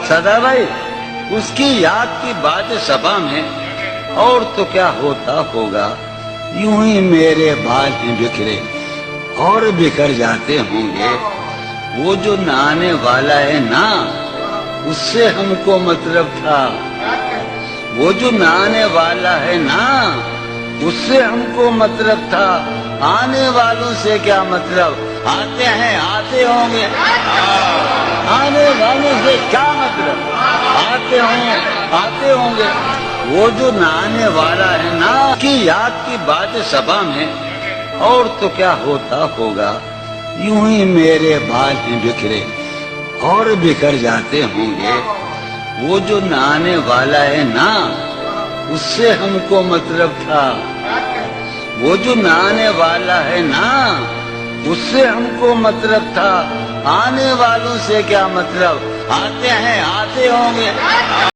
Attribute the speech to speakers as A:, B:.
A: सदा भाई, उसकी याद की बात सभा में, और तो क्या होता होगा, यूं ही मेरे बाल हैं बिखरे और बिखर जाते होंगे। वो जो नहाने वाला है ना, उससे हमको मतलब था। वो जो नहाने वाला है ना, उससे हमको मतलब था। आने वालों से क्या मतलब, आते हैं आते होंगे। आने वालों से क्या मतलब, आते होंगे। वो जो नहाने वाला है ना, की याद की बात सभा में, और तो क्या होता होगा, यूं ही मेरे बाल हैं बिखरे और बिखर जाते होंगे। वो जो नहाने वाला है ना, उससे हमको मतलब था। वो जो नहाने वाला है ना, उससे हमको मतलब था। आने वालों से क्या मतलब, आते हैं आते होंगे।